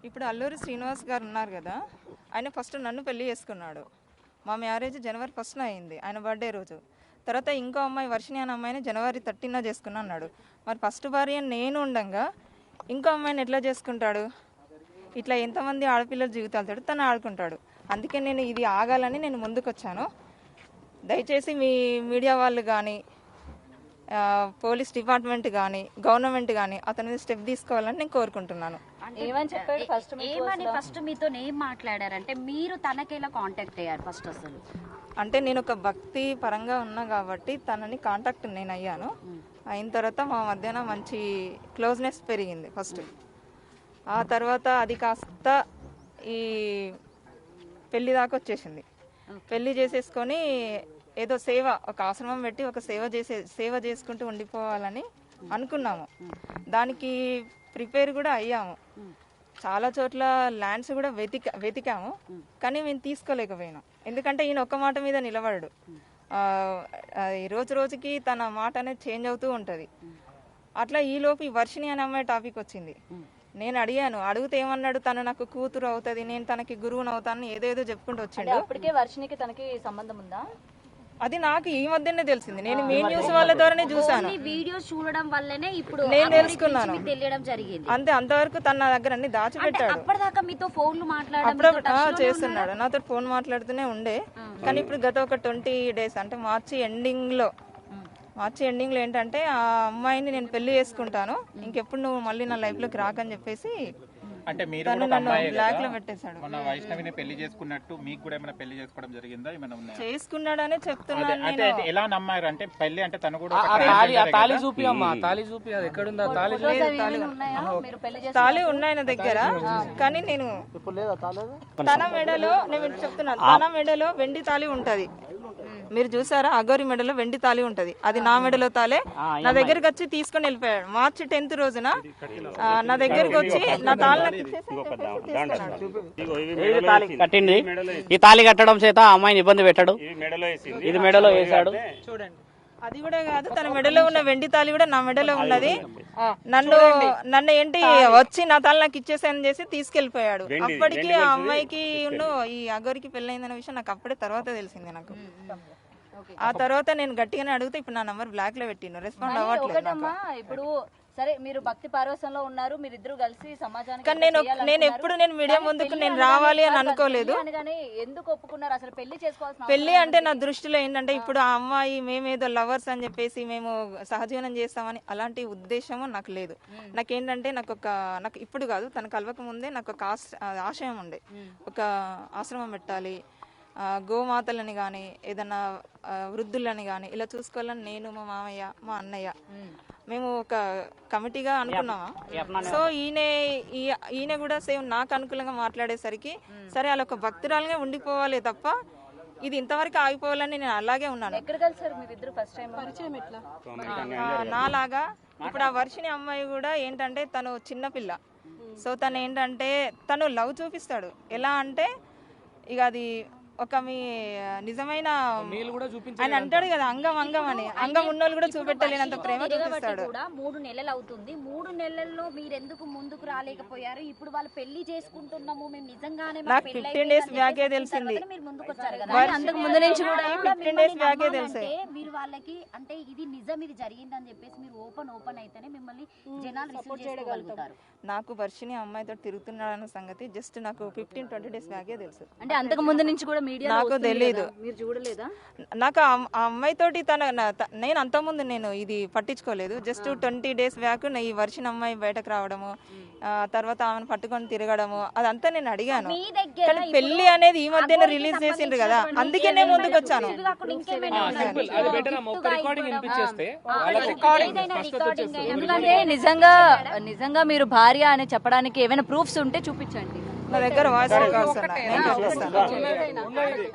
ఇప్పుడు అల్లూరి శ్రీనివాస్ గారు ఉన్నారు కదా, ఆయన ఫస్ట్ నన్ను పెళ్లి చేసుకున్నాడు. మా మ్యారేజ్ జనవరి 1న అయింది, ఆయన బర్త్డే రోజు. తర్వాత ఇంకో అమ్మాయి వర్షిణి అనే అమ్మాయిని జనవరి 13న చేసుకున్నా అన్నాడు. మరి ఫస్ట్ భార్య నేను ఉండగా ఇంకో అమ్మాయిని ఎట్లా చేసుకుంటాడు? ఇట్లా ఎంతమంది ఆడపిల్లల జీవితాలతో తను ఆడుకుంటాడు. అందుకే నేను ఇది ఆగాలని నేను ముందుకు వచ్చాను. దయచేసి మీ మీడియా వాళ్ళు కానీ, పోలీస్ డిపార్ట్మెంట్ కానీ, గవర్నమెంట్ కానీ అతని మీద స్టెప్ తీసుకోవాలని నేను కోరుకుంటున్నాను. ఏమని ఫస్ట్ మీతో ఏం మాట్లాడారంటే మీరు తనకి ఎలా కాంటాక్ట్ అయ్యారు ఫస్ట్? అసలు అంటే నేను ఒక భక్తి పరంగా ఉన్నా కాబట్టి తనని కాంటాక్ట్ నేను అయ్యాను. అయిన తర్వాత మా మధ్యన మంచి క్లోజ్నెస్ పెరిగింది ఫస్ట్. ఆ తర్వాత అది కాస్త ఈ పెళ్లి దాకా వచ్చేసింది. పెళ్లి చేసేసుకొని ఏదో సేవ, ఒక ఆశ్రమం పెట్టి ఒక సేవ చేసుకుంటూ ఉండిపోవాలని అనుకున్నాము. దానికి ప్రిపేర్ కూడా అయ్యాము. చాలా చోట్ల ల్యాండ్స్ కూడా వెతికాము, కానీ మేము తీసుకోలేకపోయినాం. ఎందుకంటే ఈయన ఒక్క మాట మీద నిలబడడు. రోజు రోజుకి తన మాట అనేది చేంజ్ అవుతూ ఉంటుంది. అట్లా ఈలోపు ఈ వర్షిణి అనే అమ్మాయి టాపిక్ వచ్చింది. నేను అడిగాను, అడిగితే ఏమన్నాడు, తను నాకు కూతురు అవుతుంది, నేను తనకి గురువుని అవుతాను, ఏదేదో చెప్పుకుంటూ వచ్చిండు. అప్పటికే వర్షినికి తనకి సంబంధం ఉందా? అది నాకు ఈ మధ్యనే తెలిసింది. నేను మెయిన్ న్యూస్ వాళ్ళ ద్వారానే చూసాను. వీడియో చూడడం వల్లనే ఇప్పుడు నేను తెలుసుకున్నాను. తెలియడం జరిగింది. అంతే, అంతవరకు తన నా దగ్గర అన్ని దాచిపెట్టాడు. అప్పటిదాకా మీతో ఫోన్లు అప్పుడప్పుడు చేస్తున్నాడు, నాతో ఫోన్ మాట్లాడుతూనే ఉండే. కానీ ఇప్పుడు గత ఒక 20 days అంటే మార్చి ఎండింగ్ లో ఏంటంటే, ఆ అమ్మాయిని నేను పెళ్లి చేసుకుంటాను, ఇంకెప్పుడు నువ్వు మళ్ళీ నా లైఫ్ లోకి రాకని చెప్పేసి అంటే మీరు బ్లాక్ లో పెట్టేశాడు. మన వైష్ణవిని పెళ్లి చేసుకున్నట్టు మీకు కూడా ఏమైనా పెళ్లి చేసుకోవడం జరిగిందా? ఏమైనా ఉన్నాయా? చేసుకున్నాడనే చెప్తున్నాను. అంటే ఎలా నమ్మారు? అంటే పెళ్లి అంటే తను కూడా తాళి చూపి అమ్మా, తాళి చూపి. అది ఎక్కడుందా తాళి? తాళి ఉన్నాయి నా దగ్గర, కానీ నేను తన మెడలో, నేను చెప్తున్నాను, తన మెడలో వెండి తాళి ఉంటది. మీరు చూసారా, అగోరి మెడలో వెండి తాళి ఉంటది. అది నా మెడలో తాలే. నా దగ్గరికి వచ్చి తీసుకొని వెళ్ళిపోయాడు. మార్చి 10th రోజున నా దగ్గరికి వచ్చి నా తాళి కట్టింది. ఈ తాళి కట్టడం చేత ఆ అమ్మాయిని ఇబ్బంది పెట్టాడు. ఇది మెడలో వేసాడు. చూడండి, అది కూడా కాదు, తన మెడలో ఉన్న వెండి తాళి కూడా నా మెడలో ఉన్నది. నన్ను ఏంటి వచ్చి నా తాళి నాకు ఇచ్చేసానని చేసి తీసుకెళ్లిపోయాడు. అప్పటికి ఆ అమ్మాయికి ఈ అగోరికి పెళ్ళైందన్న విషయం నాకు అప్పుడే తర్వాత తెలిసింది. నాకు ఆ తర్వాత నేను గట్టిగానే అడిగితే ఇప్పుడు నా నంబర్ బ్లాక్ లో పెట్టిన, రెస్పాండ్ అవ్వట్లేదు. ఇప్పుడు సరే, మీరు భక్తి పారవశ్యంలో ఉన్నారు, మీరిద్దరు కలిసి సమాజానికి. కానీ నేను ఎప్పుడు నేను మీడియా ముందుకు నేను రావాలి అని అనుకోలేదు. ఎందుకు ఒప్పుకున్నారు అసలు? పెళ్లి చేసుకోవాల్సిన పెళ్లి అంటే నా దృష్టిలో ఏంటంటే, ఇప్పుడు ఆ అమ్మాయి మేమేదో లవర్స్ అని చెప్పేసి మేము సహజీవనం చేస్తామని అలాంటి ఉద్దేశము నాకు లేదు. నాకేంటంటే నాకు ఇప్పుడు కాదు, తన కలవక ముందే నాకు ఒక ఆశయం ఉండే, ఒక ఆశ్రమం పెట్టాలి, గోమాతలని కానీ ఏదన్నా వృద్ధులని కానీ ఇలా చూసుకోవాలని నేను, మా మామయ్య, మా అన్నయ్య మేము ఒక కమిటీగా అనుకున్నామా. సో ఈయన కూడా సేమ్ నాకు అనుకూలంగా మాట్లాడేసరికి సరే అలా ఒక భక్తురాలుగా ఉండిపోవాలి తప్ప ఇది ఇంతవరకు ఆగిపోవాలని నేను అలాగే ఉన్నాను. నాలాగా ఇప్పుడు ఆ వర్షిణి అమ్మాయి కూడా ఏంటంటే, తను చిన్నపిల్ల. సో తను ఏంటంటే, తను లవ్ చూపిస్తాడు. ఎలా అంటే ఇక అది ఒక మీ నిజమైన ఆయన అంటాడు కదా, అంగం అని, అంగం ఉన్నోళ్ళు కూడా చూపెట్టలేనంత ప్రేమ చూపిస్తాడు. 3 నెలలు అవుతుంది. 3 నెలల్లో మీరు ఎందుకు ముందుకు రాలేకపోయారు? ఇప్పుడు వాళ్ళు పెళ్లి చేసుకుంటున్నాము మేము నిజంగానే, నాకు 15 days బ్యాకే తెలిసింది. మీరు ముందుకు వచ్చారు కదా, అంతకు ముందు నుంచి కూడా 15 days బ్యాకే తెలిసింది. మీరు వాళ్ళకి అంటే ఇది నిజం, ఇది జరిగిందని చెప్పేసి మీరు ఓపెన్ అయితేనే మిమ్మల్ని జనాలు రిసీవ్ చేసుకోగలుగుతారు. నాకు వర్షిణి అమ్మాయితో తిరుగుతున్నాడన్న సంగతి జస్ట్ నాకు 15-20 days బ్యాకే తెలుసు. అంటే అంతకు ముందు నుంచి కూడా నాకు తెలియదు. మీరు చూడలేదా? నాకు ఆ అమ్మాయితోటి నేను అంతకుముందు నేను ఇది పట్టించుకోలేదు. జస్ట్ 20 days బ్యాక్ ఈ వర్షిణి అమ్మాయి బయటకు రావడము, తర్వాత ఆమెను పట్టుకొని తిరగడము, అదంతా నేను అడిగాను. కానీ పెళ్లి అనేది ఈ మధ్యన రిలీజ్ చేసిండ్రు కదా, అందుకే నేను ముందుకు వచ్చాను. ఎందుకంటే నిజంగా మీరు భార్య అని చెప్పడానికి ఏమైనా ప్రూఫ్స్ ఉంటే చూపించండి. నా దగ్గర వాయిస్ రికార్డ్స్ ఉన్నాయి, నేను చూపిస్తాను.